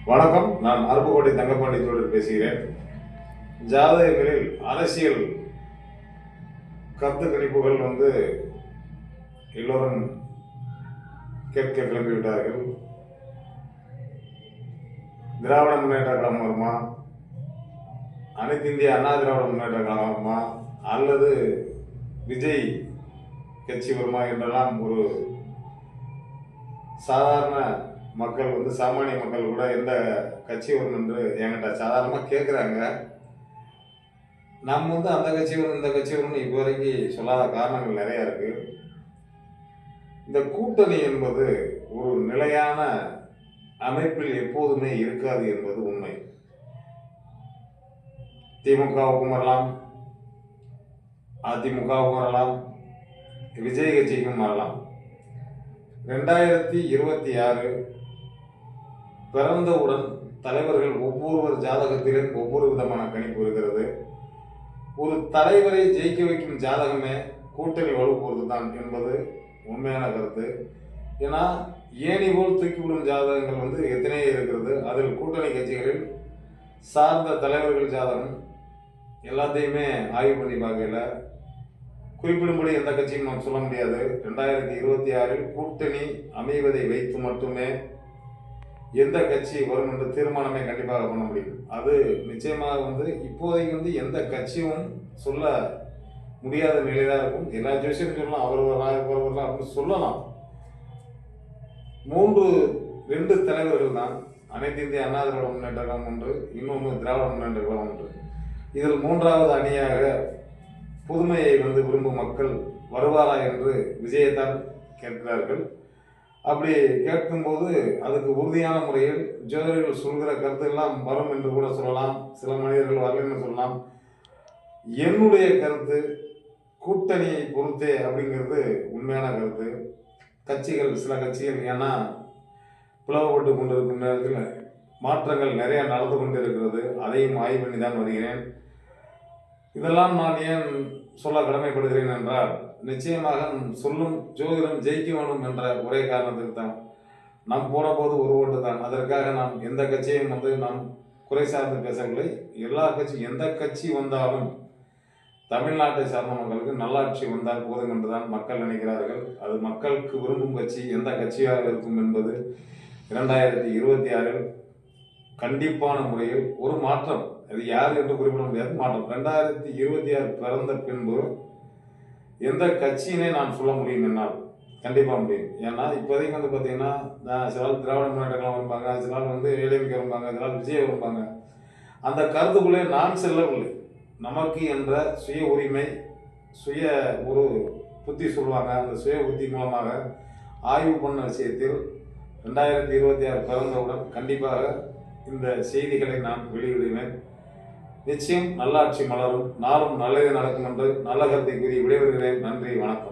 வணக்கம். நான் அருப்புக்கோட்டை தங்கப்பாண்டி தோழர் பேசுகிறேன். ஜாதகங்களில் அரசியல் கருத்து கணிப்புகள் எல்லோரும் கேட்க கிளம்பிவிட்டார்கள். திராவிட முன்னேற்ற கழகம் வருமா, அனைத்து இந்திய அண்ணா திராவிட முன்னேற்ற கழகம் வருமா, அல்லது விஜய் கட்சி வருமா என்றெல்லாம் ஒரு சாதாரண மக்கள் சாமானிய மக்கள் கூட எந்த கட்சி வரும் என்று என்கிட்ட சாதாரணமாக கேட்குறாங்க. நம்ம அந்த கட்சி வரும் இந்த கட்சி வரும்னு இப்போ வரைக்கும் சொல்லாத காரணங்கள் நிறையா இருக்கு. இந்த கூட்டணி என்பது ஒரு நிலையான அமைப்பில் எப்போதுமே இருக்காது என்பது உண்மை. திமுகவுக்கும் வரலாம், அதிமுகவுக்கும் வரலாம், விஜய் கட்சிக்கும் வரலாம். 2026 பிறந்தவுடன் தலைவர்கள் ஒவ்வொருவர் ஜாதகத்திலும் ஒவ்வொரு விதமான கணிப்பு இருக்கிறது. ஒரு தலைவரை ஜெயிக்க வைக்கும் ஜாதகமே கூட்டணி வலுப்போது தான் என்பது உண்மையான கருத்து. ஏன்னா ஏணி போல் தூக்கிவிடும் ஜாதகங்கள் எத்தனையோ இருக்கிறது. அதில் கூட்டணி கட்சிகளில் சார்ந்த தலைவர்கள் ஜாதகம் எல்லாத்தையுமே ஆய்வு பண்ணி பார்க்கல. குறிப்பிடும்படி எந்த கட்சியும் நாம் சொல்ல முடியாது. 2026 கூட்டணி அமைவதை வைத்து மட்டுமே எந்த கட்சி வரும் என்ற தீர்மானமே கண்டிப்பாக பண்ண முடியும். அது நிச்சயமாக இப்போதைக்கு எந்த கட்சியும் சொல்ல முடியாத நிலைதான் இருக்கும். எல்லா ஜோசியரும் சொல்லலாம், அவர் வரலாம் இவர் வரலாம் அப்படின்னு சொல்லலாம். 2 தலைவர்கள் தான். அனைத்து இந்திய அண்ணா திராவிட முன்னேற்ற கழகம் ஒன்று, இன்னொன்று திராவிட முன்னேற்ற கழகம் ஒன்று. இதில் 3வது அணியாக புதுமையை விரும்பும் மக்கள் வருவாரா என்று விஜயத்தான் கேட்கிறார்கள். அப்படி கேட்கும்போது அதுக்கு உறுதியான முறையில் ஜோதிடர்கள் சொல்கிற கருத்து எல்லாம் வரும் என்று கூட சொல்லலாம். சில மனிதர்கள் வரலன்னு சொல்லலாம். என்னுடைய கருத்து கூட்டணியை பொறுத்தே அப்படிங்கிறது உண்மையான கருத்து. சில கட்சிகள் ஏன்னா பிளவுபட்டு கொண்டிருக்கும் நேரத்தில் மாற்றங்கள் நிறைய நடந்து கொண்டிருக்கிறது. அதையும் ஆய்வு பண்ணி தான் வருகிறேன். இதெல்லாம் நான் ஏன் சொல்ல கடமைப்படுகிறேன் என்றால், நிச்சயமாக சொல்லும் ஜோதிடம் ஜெயிக்க வேணும் என்ற ஒரே காரணத்துக்கு தான். நாம் போன போது ஒரு ஓட்டு தான். அதற்காக நாம் எந்த கட்சியும் நாம் குறை சார்ந்து பேசவில்லை. எந்த கட்சி வந்தாலும் தமிழ்நாட்டை சார்ந்த மக்களுக்கு நல்லாட்சி வந்தால் போதும் என்றுதான் மக்கள் நினைக்கிறார்கள். அது மக்களுக்கு விரும்பும் கட்சி எந்த கட்சியாக இருக்கும் என்பது 2026 கண்டிப்பான முறையில் ஒரு மாற்றம். அது யார் என்று குறிப்பிட முடியாது. மாற்றம் 2026 பிறந்த பின்பு எந்த கட்சியினே நான் சொல்ல முடியும் என்னால் கண்டிப்பாக முடியும். ஏன்னா இப்போதைக்கு பார்த்தீங்கன்னா சில ஆள் திராவிட முன்னேற்ற கழகம் வரும்பாங்க, சில ஆள் ஏடிஎம்கே வரும்பாங்க, சில ஆள் விஜய் வரும்பாங்க. அந்த கருத்துக்குள்ளே நான் செல்லவில்லை. நமக்கு என்ற சுய உரிமை, சுய ஒரு புத்தி சொல்லுவாங்க. அந்த சுய புத்தி மூலமாக ஆய்வு பண்ண விஷயத்தில் 2026 பிறந்தவுடன் கண்டிப்பாக இந்த செய்திகளை நான் வெளியிடுவேன். நிச்சயம் நல்லாட்சி மலரும், நாளும் நல்லது நடக்கும் என்று நல்ல கருத்தை கூறி விடைபெறுகிறேன். நன்றி, வணக்கம்.